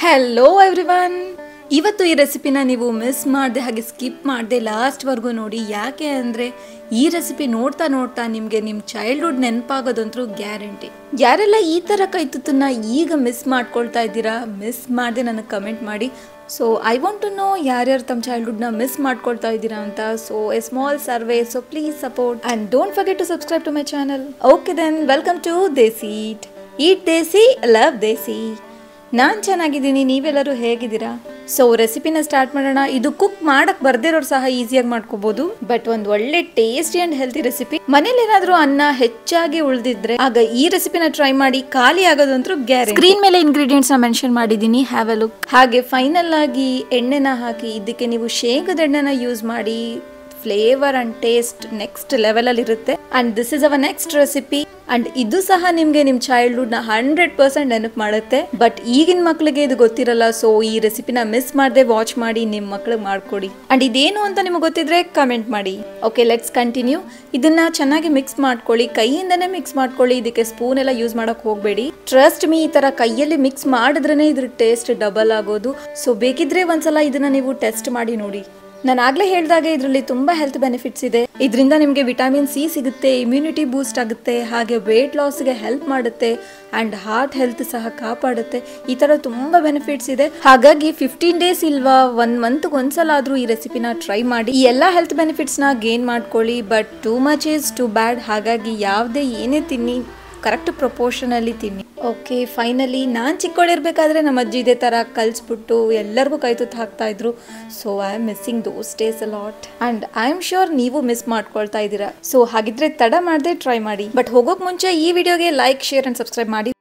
Hello everyone, ಇವತ್ತು ಈ ರೆಸಿಪಿನ ನೀವು ಮಿಸ್ ಮಾಡದೆ ಹಾಗೆ ಸ್ಕಿಪ್ ಮಾಡದೆ ಲಾಸ್ಟ್ವರೆಗೂ ನೋಡಿ. ಯಾಕೆ ಅಂದರೆ ಈ ರೆಸಿಪಿ ನೋಡ್ತಾ ನೋಡ್ತಾ ನಿಮಗೆ ನಿಮ್ಮ ಚೈಲ್ಡ್ಹುಡ್ ನೆನಪಾಗೋದಂತೂ ಗ್ಯಾರಂಟಿ. ಯಾರೆಲ್ಲ ಈ ಥರ ಕೈತುತ್ತನ್ನ ಈಗ ಮಿಸ್ ಮಾಡ್ಕೊಳ್ತಾ ಇದ್ದೀರಾ, ಮಿಸ್ ಮಾಡದೆ ನನಗೆ ಕಮೆಂಟ್ ಮಾಡಿ. So I want to know ಯಾರ್ಯಾರು ತಮ್ಮ ಚೈಲ್ಡ್ಹುಡ್ನ ಮಿಸ್ ಮಾಡ್ಕೊಳ್ತಾ ಇದ್ದೀರಾ ಅಂತ. So a small survey, so please support and don't forget to subscribe to my channel. Okay then, welcome to desi eat desi love desi. ನಾನು ಚೆನ್ನಾಗಿದ್ದೀನಿ, ನೀವೆಲ್ಲರೂ ಹೇಗಿದ್ದೀರಾ? ಸೊ ರೆಸಿಪಿನ ಸ್ಟಾರ್ಟ್ ಮಾಡೋಣ. ಇದು ಕುಕ್ ಮಾಡಕ್ ಬರ್ದಿರೋರು ಸಹ ಈಸಿಯಾಗಿ ಮಾಡ್ಕೋಬಹುದು, ಬಟ್ ಒಂದು ಒಳ್ಳೆ ಟೇಸ್ಟಿ ಅಂಡ್ ಹೆಲ್ತಿ ರೆಸಿಪಿ. ಮನೇಲಿ ಏನಾದ್ರೂ ಅನ್ನ ಹೆಚ್ಚಾಗಿ ಉಳಿದಿದ್ರೆ ಆಗ ಈ ರೆಸಿಪಿನ ಟ್ರೈ ಮಾಡಿ, ಖಾಲಿ ಆಗೋದಂತೂ ಗ್ಯಾರಂಟಿ. ಸ್ಕ್ರೀನ್ ಮೇಲೆ ಇಂಗ್ರೀಡಿಯೆಂಟ್ಸ್ ನ ಮೆನ್ಷನ್ ಮಾಡಿದ್ದೀನಿ, ಹ್ಯಾವ್ ಅ ಲುಕ್. ಹಾಗೆ ಫೈನಲ್ ಆಗಿ ಎಣ್ಣೆನ ಹಾಕಿ, ಇದಕ್ಕೆ ನೀವು ಶೇಂಗದ ಎಣ್ಣೆನ ಯೂಸ್ ಮಾಡಿ. Flavour and taste next level ಅಲ್ಲಿ ಇರುತ್ತೆ. And this is our next recipe. And ಇದು ಸಹ ನಿಮ್ಗೆ ನಿಮ್ ಚೈಲ್ಡ್ಹುಡ್ ನ 100% ನೆನಪು ಮಾಡುತ್ತೆ. ಬಟ್ ಈಗಿನ ಮಕ್ಳಿಗೆ ಇದು ಗೊತ್ತಿರಲ್ಲ. ಸೊ ಈ ರೆಸಿಪಿನ ಮಿಸ್ ಮಾಡದೆ ವಾಚ್ ಮಾಡಿ, ನಿಮ್ ಮಕ್ಳಿಗೆ ಮಾಡ್ಕೊಡಿ. ಅಂಡ್ ಇದೇನು ಅಂತ ನಿಮ್ಗೆ ಗೊತ್ತಿದ್ರೆ ಕಮೆಂಟ್ ಮಾಡಿ. Okay, let's continue. ಇದನ್ನ ಚೆನ್ನಾಗಿ ಮಿಕ್ಸ್ ಮಾಡ್ಕೊಳ್ಳಿ, ಕೈಯಿಂದನೇ ಮಿಕ್ಸ್ ಮಾಡ್ಕೊಳ್ಳಿ. ಇದಕ್ಕೆ ಸ್ಪೂನ್ ಎಲ್ಲ ಯೂಸ್ ಮಾಡಕ್ ಹೋಗ್ಬೇಡಿ. ಟ್ರಸ್ಟ್ ಮೀ, ಈ ತರ ಕೈಯಲ್ಲಿ ಮಿಕ್ಸ್ ಮಾಡಿದ್ರೇನೆ ಇದ್ರ ಟೇಸ್ಟ್ ಡಬಲ್ ಆಗೋದು. ಸೊ ಬೇಕಿದ್ರೆ ಒಂದ್ಸಲ ಇದನ್ನ ನೀವು ಟೆಸ್ಟ್ ಮಾಡಿ ನೋಡಿ. ನಾನು ಆಗ್ಲೇ ಹೇಳಿದಾಗೆ ಇದರಲ್ಲಿ ತುಂಬಾ ಹೆಲ್ತ್ ಬೆನಿಫಿಟ್ಸ್ ಇದೆ. ಇದರಿಂದ ನಿಮಗೆ ವಿಟಮಿನ್ ಸಿ ಸಿಗುತ್ತೆ, ಇಮ್ಯುನಿಟಿ ಬೂಸ್ಟ್ ಆಗುತ್ತೆ, ಹಾಗೆ ವೇಟ್ ಲಾಸ್ಗೆ ಹೆಲ್ಪ್ ಮಾಡುತ್ತೆ, ಅಂಡ್ ಹಾರ್ಟ್ ಹೆಲ್ತ್ ಸಹ ಕಾಪಾಡುತ್ತೆ. ಈ ತರ ತುಂಬಾ ಬೆನಿಫಿಟ್ಸ್ ಇದೆ. ಹಾಗಾಗಿ 15 ಡೇಸ್ ಇಲ್ವಾ 1 ಮಂತ್ ಒಂದ್ಸಲ ಆದ್ರೂ ಈ ರೆಸಿಪಿನ ಟ್ರೈ ಮಾಡಿ. ಈ ಎಲ್ಲ ಹೆಲ್ತ್ ಬೆನಿಫಿಟ್ಸ್ ನ ಗೇನ್ ಮಾಡ್ಕೊಳ್ಳಿ. But too much is too bad. ಹಾಗಾಗಿ ಯಾವುದೇ ಏನೇ ತಿನ್ನಿ, ಕರೆಕ್ಟ್ ಪ್ರಪೋರ್ಷನ್ ಅಲ್ಲಿ ತಿನ್ನಿ. ಓಕೆ, ಫೈನಲಿ ನಾನು ಚಿಕ್ಕವಳಿರ್ಬೇಕಾದ್ರೆ ನಮ್ಮ ಅಜ್ಜಿ ಇದೇ ತರ ಕಲ್ಸ್ಬಿಟ್ಟು ಎಲ್ಲರಿಗೂ ಕೈ ತುತ್ತು ಹಾಕ್ತಾ ಇದ್ರು. So I am missing those days a lot. And I am sure ನೀವು ಮಿಸ್ ಮಾಡ್ಕೊಳ್ತಾ ಇದ್ದೀರಾ. ಸೊ ಹಾಗಿದ್ರೆ ತಡ ಮಾಡದೆ ಟ್ರೈ ಮಾಡಿ. ಬಟ್ ಹೋಗೋಕ್ ಮುಂಚೆ ಈ ವಿಡಿಯೋಗೆ ಲೈಕ್, ಶೇರ್ ಅಂಡ್ ಸಬ್ಸ್ಕ್ರೈಬ್ ಮಾಡಿ.